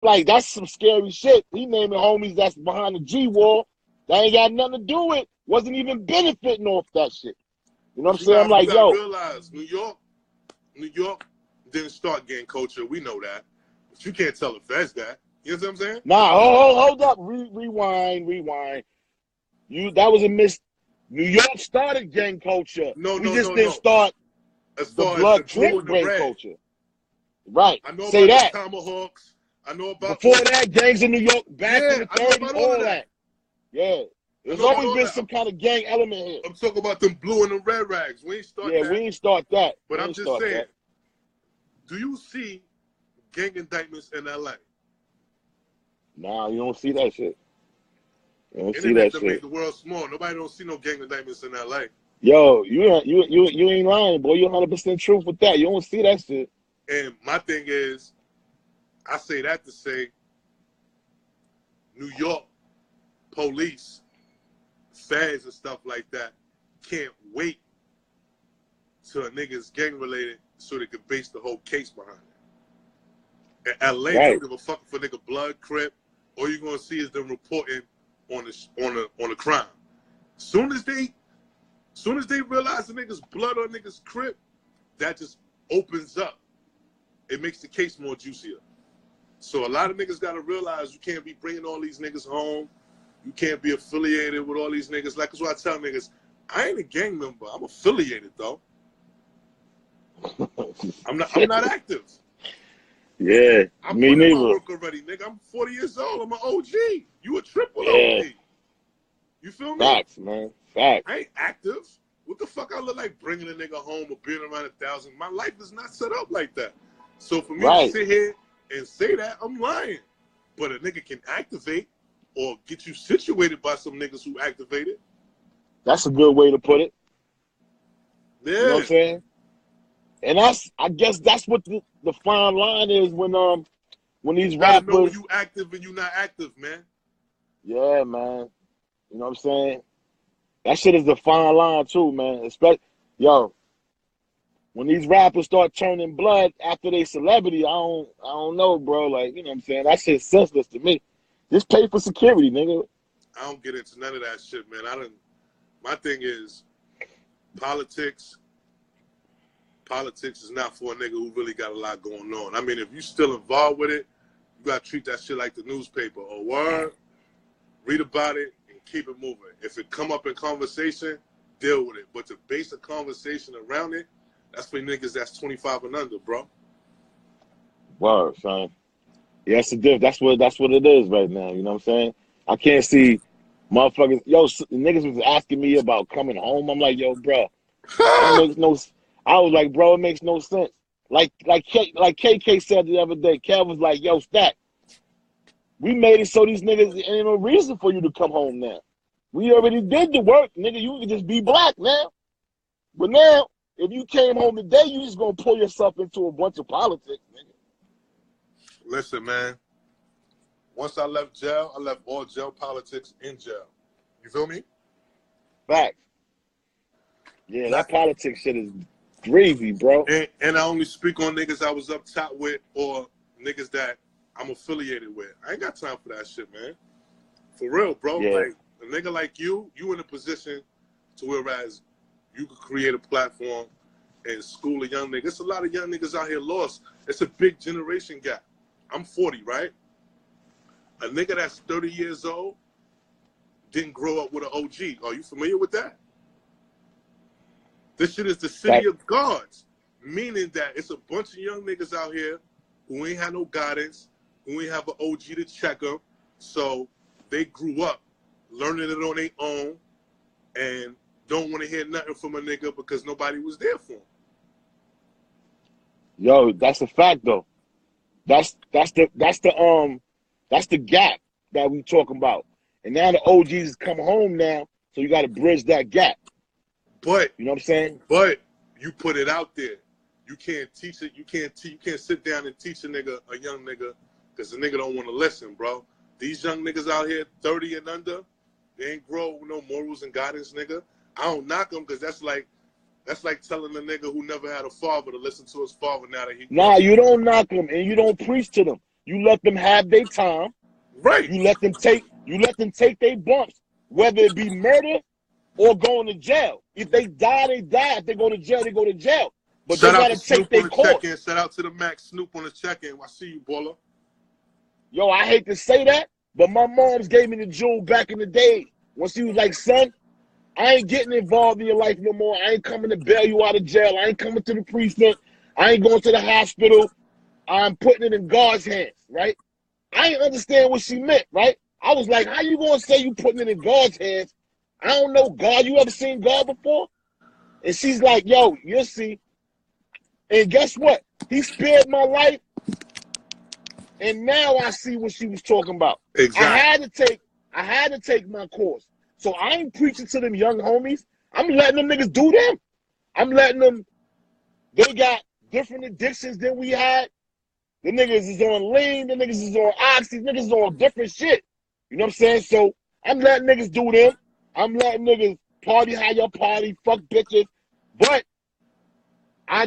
like, that's some scary shit. He naming homies that's behind the G wall. That ain't got nothing to do with. Wasn't even benefiting off that shit. You know what I'm saying? I'm like, you gotta realize, New York didn't start gang culture. We know that. But you can't tell the feds that. You know what I'm saying? Nah, hold up. Rewind. That was a miss. New York started gang culture. We just didn't start as the far blood as the blue drink and the gang red culture. Right. I know Say about that. the tomahawks. I know about before that, gangs in New York, back in the 30s, all that. Yeah. There's always been some kind of gang element here. I'm talking about them blue and the red rags. We ain't start that. Yeah, we ain't start that. But I'm just saying, do you see gang indictments in LA? Nah, you don't see that shit. You don't see Internet that shit. made the world small. Nobody don't see no gang indictments in LA. Yo, you ain't lying, boy. You're 100% truth with that. You don't see that shit. And my thing is, I say that to say, New York police, feds and stuff like that can't wait till a nigga's gang related so they can base the whole case behind it. In LA, they don't give a fuck for nigga blood, crip. All you're gonna see is them reporting on the crime. Soon as they realize the nigga's blood or nigga's crip, that just opens up. It makes the case more juicier. So a lot of niggas gotta realize you can't be bringing all these niggas home. You can't be affiliated with all these niggas. Like, that's what I tell niggas. I ain't a gang member. I'm affiliated, though. I'm not active. Yeah, me neither. My work already, nigga. I'm 40 years old. I'm an OG. You a triple OG. You feel me? Facts, man. Facts. I ain't active. What the fuck I look like bringing a nigga home or being around 1,000? My life is not set up like that. So for me to sit here and say that, I'm lying. But a nigga can activate or get you situated by some niggas who activated. That's a good way to put it. Yeah. You know what I'm saying? And I guess that's what the fine line is when these rappers. You know when you active and you not active, man. Yeah, man. You know what I'm saying? That shit is the fine line too, man. Especially, when these rappers start turning blood after they celebrity, I don't know, bro. Like, you know what I'm saying? That shit's senseless to me. Just pay for security, nigga. I don't get into none of that shit, man. My thing is politics. Politics is not for a nigga who really got a lot going on. I mean, if you still involved with it, you gotta treat that shit like the newspaper. Or word, read about it and keep it moving. If it come up in conversation, deal with it. But to base a conversation around it, that's for niggas that's 25 and under, bro. Word, son. Yeah, that's what it is right now. You know what I'm saying? I can't see motherfuckers. Niggas was asking me about coming home. I'm like, yo, bro, that makes no. I was like, bro, it makes no sense. Like KK said the other day. Kev was like, yo, Stack, we made it so these niggas ain't no reason for you to come home now. We already did the work, nigga. You can just be black now. But now, if you came home today, you just gonna pull yourself into a bunch of politics, nigga. Listen, man. Once I left jail, I left all jail politics in jail. You feel me? Facts. Yeah, that politics shit is crazy, bro. And I only speak on niggas I was up top with or niggas that I'm affiliated with. I ain't got time for that shit, man. For real, bro. Yeah. Like, a nigga like you in a position to whereas you could create a platform and school a young nigga. It's a lot of young niggas out here lost. It's a big generation gap. I'm 40, right? A nigga that's 30 years old didn't grow up with an OG. Are you familiar with that? This shit is the city of gods, meaning that it's a bunch of young niggas out here who ain't had no guidance, who ain't have an OG to check them, so they grew up learning it on their own and don't want to hear nothing from a nigga because nobody was there for them. Yo, that's a fact though. That's the gap that we talking about. And now the OGs come home now, so you got to bridge that gap. But you know what I'm saying? But you put it out there. You can't teach it. You can't sit down and teach a young nigga, because the nigga don't want to listen, bro. These young niggas out here, 30 and under, they ain't grow with no morals and guidance, nigga. I don't knock them because that's like telling a nigga who never had a father to listen to his father now that he. Nah, you don't knock them and you don't preach to them. You let them have their time. Right. You let them take their bumps, whether it be murder or going to jail. If they die, they die. If they go to jail, they go to jail. But Shout they out gotta to take Snoop their on the course. check-in. Shout out to the Max Snoop on the check-in. I see you, baller. Yo, I hate to say that, but my mom's gave me the jewel back in the day when she was like, son, I ain't getting involved in your life no more. I ain't coming to bail you out of jail. I ain't coming to the precinct. I ain't going to the hospital. I'm putting it in God's hands, right? I ain't understand what she meant, right? I was like, how you gonna say you putting it in God's hands? I don't know God. You ever seen God before? And she's like, yo, you'll see. And guess what? He spared my life. And now I see what she was talking about. Exactly. I had to take my course. So I ain't preaching to them young homies. I'm letting them niggas do them. I'm letting them, they got different addictions than we had. The niggas is on lean, the niggas is on oxy, niggas is on different shit. You know what I'm saying? So I'm letting niggas do them. I'm letting niggas party how y'all party, fuck bitches. But I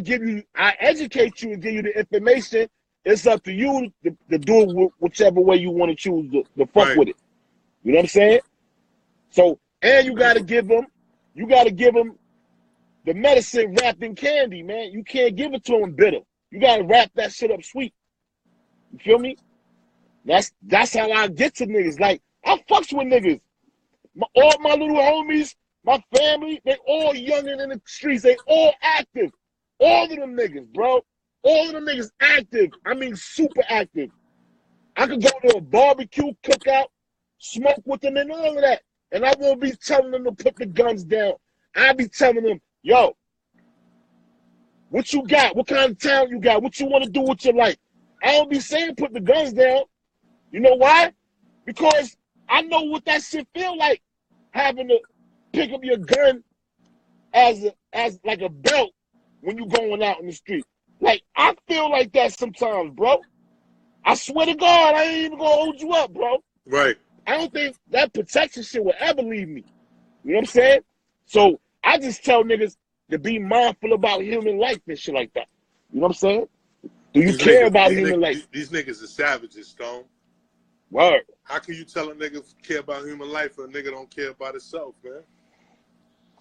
educate you and give you the information. It's up to you to do it whichever way you want to choose to fuck with it. You know what I'm saying? So, and you gotta give them the medicine wrapped in candy, man. You can't give it to them bitter. You gotta wrap that shit up sweet. You feel me? That's how I get to niggas. Like, I fucks with niggas. All my little homies, my family, they all young and in the streets. They all active. All of them niggas, bro. All of them niggas active. I mean, super active. I could go to a barbecue, cookout, smoke with them and all of that. And I won't be telling them to put the guns down. I'll be telling them, yo, what you got? What kind of talent you got? What you want to do with your life? I don't be saying put the guns down. You know why? Because I know what that shit feel like, having to pick up your gun as like a belt when you going out in the street. Like, I feel like that sometimes, bro. I swear to God, I ain't even gonna hold you up, bro. Right. I don't think that protection shit will ever leave me. You know what I'm saying? So I just tell niggas to be mindful about human life and shit like that. You know what I'm saying? Do you care about human life? These niggas are savages, Stone. Word. How can you tell a nigga care about human life and a nigga don't care about himself, man?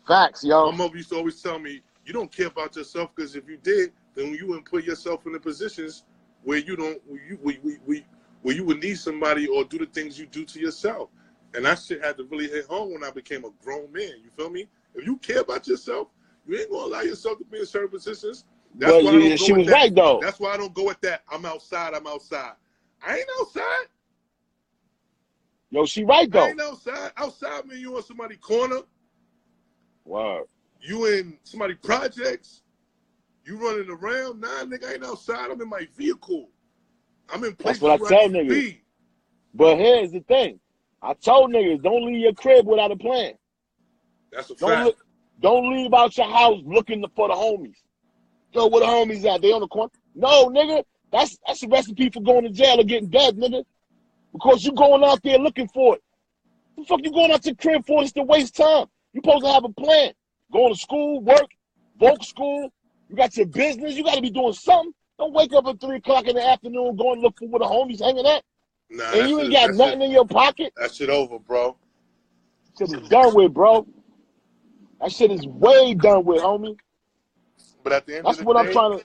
Facts, yo. My mother used to always tell me, you don't care about yourself because if you did, then you wouldn't put yourself in the positions where you don't, where you would need somebody or do the things you do to yourself. And that shit had to really hit home when I became a grown man. You feel me? If you care about yourself, you ain't gonna allow yourself to be in certain positions. That's why I don't go she was that. right though. That's why I don't go at that. I'm outside. I ain't outside. Yo, she right though. I ain't outside. Outside mean you in somebody's corner. Wow. You in somebody's projects. You running around. Nah, nigga, I ain't outside. I'm in my vehicle. I'm in places That's what I tell niggas. Be. But here's the thing. I told niggas, don't leave your crib without a plan. That's a fact. Don't leave out your house looking for the homies. Yo, where the homies at? They on the corner? No, nigga. That's a recipe for going to jail or getting dead, nigga. Because you going out there looking for it. What the fuck you going out to the crib for? It's to waste time. You supposed to have a plan. Going to school, work, voc school. You got your business. You got to be doing something. Don't wake up at 3 o'clock in the afternoon going to look for where the homies hanging at. Nah, and you ain't got nothing in your pocket. That shit over, bro. Shit is done with, bro. That shit is way done with, homie. But at the end That's of the what day, I'm trying to.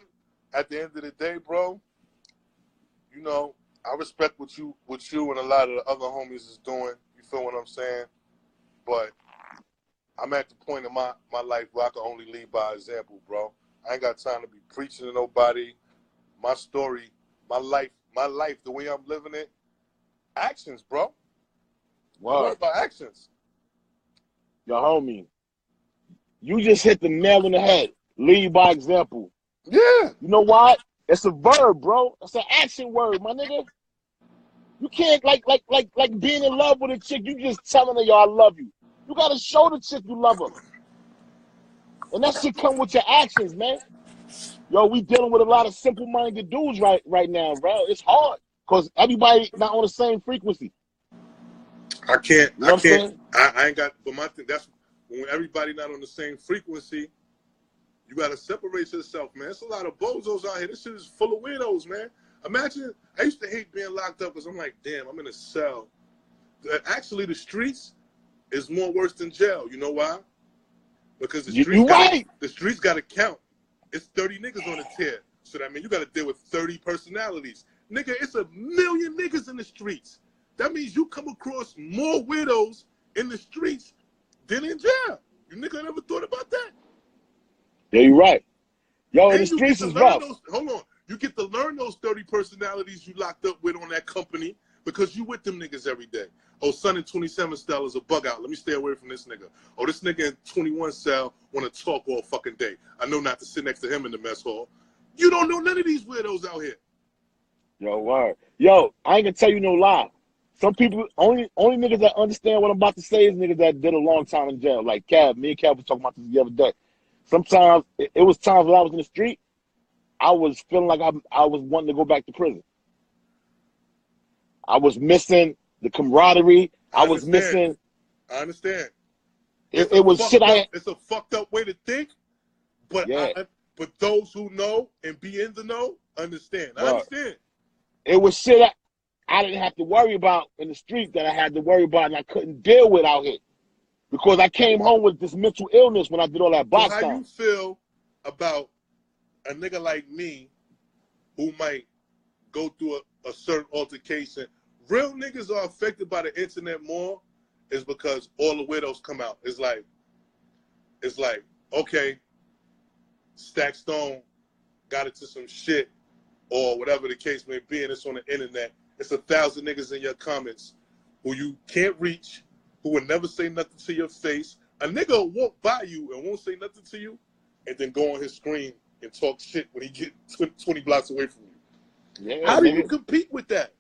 At the end of the day, bro, you know, I respect what you and a lot of the other homies is doing. You feel what I'm saying? But I'm at the point in my life where I can only lead by example, bro. I ain't got time to be preaching to nobody. My story, my life, the way I'm living it, actions, bro. Wow. What about actions? Yo, homie, you just hit the nail on the head. Lead by example. Yeah. You know why? It's a verb, bro. It's an action word, my nigga. You can't like being in love with a chick. You just telling her, yo, I love you. You gotta show the chick you love her. And that shit come with your actions, man. Yo, we dealing with a lot of simple-minded dudes right now, bro. It's hard because everybody not on the same frequency. I can't. You know what I'm saying? I ain't got. But my thing, that's when everybody not on the same frequency. You gotta separate yourself, man. It's a lot of bozos out here. This shit is full of weirdos, man. Imagine, I used to hate being locked up because I'm like, damn, I'm in a cell. Actually, the streets is more worse than jail. You know why? Because the streets got to count. It's 30 niggas on the tier. So that means you got to deal with 30 personalities. Nigga, it's a million niggas in the streets. That means you come across more widows in the streets than in jail. You nigga never thought about that? Yeah, you're right. Yo, And the streets is rough. Hold on. You get to learn those 30 personalities you locked up with on that company because you with them niggas every day. Oh, son in 27 cell is a bug out. Let me stay away from this nigga. Oh, this nigga in 21 cell want to talk all fucking day. I know not to sit next to him in the mess hall. You don't know none of these weirdos out here. Yo, word. Yo, I ain't gonna tell you no lie. Some people, only niggas that understand what I'm about to say is niggas that did a long time in jail. Like Cav, me and Cav was talking about this the other day. Sometimes, it was times when I was in the street, I was feeling like I was wanting to go back to prison. I was missing the camaraderie. I was missing. I understand. It was shit. It's a fucked up way to think, but yeah. But those who know and be in the know understand. I understand. It was shit I didn't have to worry about in the street that I had to worry about and I couldn't deal with out here. Because I came home with this mental illness when I did all that box time. So how you feel about a nigga like me who might go through a certain altercation? Real niggas are affected by the internet more is because all the widows come out. It's like, okay, Stakkstone got into some shit or whatever the case may be, and it's on the internet. It's 1,000 niggas in your comments who you can't reach, who will never say nothing to your face. A nigga will walk by you and won't say nothing to you, and then go on his screen and talk shit when he get 20 blocks away from you. Yeah, how do you compete with that?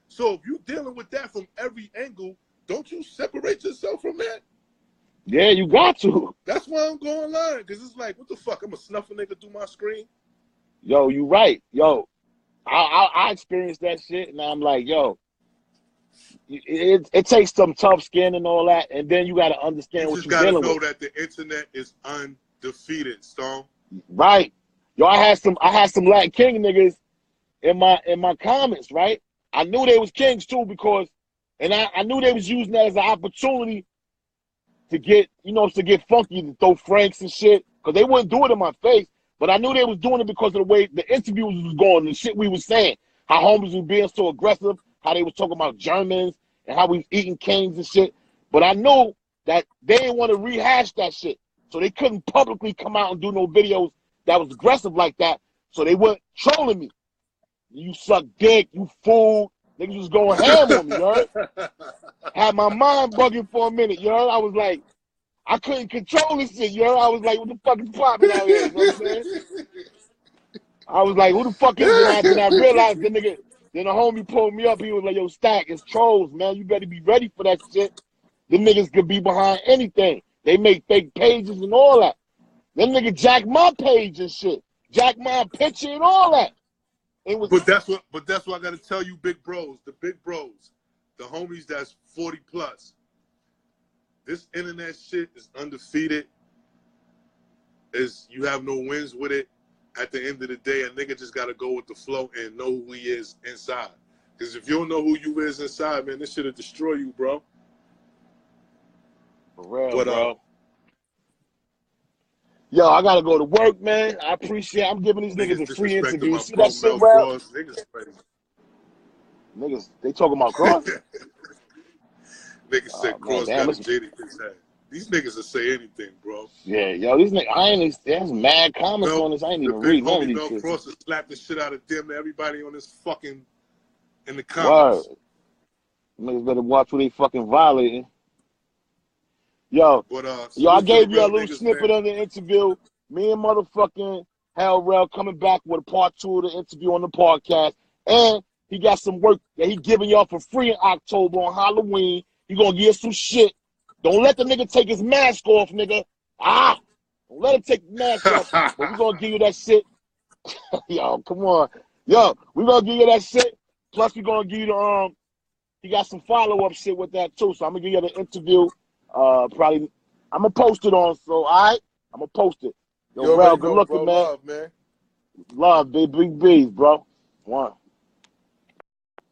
So if you're dealing with that from every angle, don't you separate yourself from that? Yeah, you got to. That's why I'm going online, because it's like, what the fuck? I'm going to snuff a nigga through my screen? Yo, you right. Yo, I experienced that shit, and I'm like, yo, it takes some tough skin and all that, and then you got to understand what you're dealing with. You just got to know that the internet is undefeated, Stone. Right. Yo, I had some Latin King niggas in my comments, right? I knew they was kings too because, and I knew they was using that as an opportunity to get, to get funky, to throw Franks and shit, because they wouldn't do it in my face. But I knew they was doing it because of the way the interviews was going, the shit we was saying, how homies was being so aggressive, how they was talking about Germans and how we was eating canes and shit. But I knew that they didn't want to rehash that shit, so they couldn't publicly come out and do no videos that was aggressive like that. So they weren't trolling me. You suck dick, you fool. Niggas was going ham on me, you heard? Had my mind bugging for a minute, you heard? I was like, I couldn't control this shit, you heard? I was like, what the fuck is popping out here? You know what I'm saying? I was like, who the fuck is it? And I realized the nigga, then the homie pulled me up. He was like, yo, Stack, it's trolls, man. You better be ready for that shit. Them niggas could be behind anything. They make fake pages and all that. Them nigga jack my page and shit. Jack my picture and all that. But that's what I gotta tell you, big bros, the homies that's 40 plus. This internet shit is undefeated. You have no wins with it. At the end of the day, a nigga just gotta go with the flow and know who he is inside. Because if you don't know who you is inside, man, this shit'll destroy you, bro. For real, bro. Yo, I gotta go to work, man. I appreciate I'm giving these niggas a free interview. See that shit, bro? Niggas, they talking about Cross? Niggas said Cross got a JD head. These niggas will say anything, bro. Yeah, yo, these niggas, there's mad comments on this. I ain't even read none of these shit. Cross has slapped the shit out of damn everybody on this fucking, in the comments. Word. Niggas better watch what they fucking violating. Yo, I gave you a little snippet of the interview. Me and motherfucking Rell coming back with a part 2 of the interview on the podcast. And he got some work that he giving y'all for free in October on Halloween. He gonna give some shit. Don't let the nigga take his mask off, nigga. Don't let him take the mask off. But we gonna give you that shit. Yo, come on. Yo, we gonna give you that shit. Plus we gonna give you the, he got some follow-up shit with that too. So I'm gonna give you the interview. Probably, I'm gonna post it on. So, all right, I'm gonna post it. Yo, Rell, good looking, man. Love, man. Love, big B's, bro. One.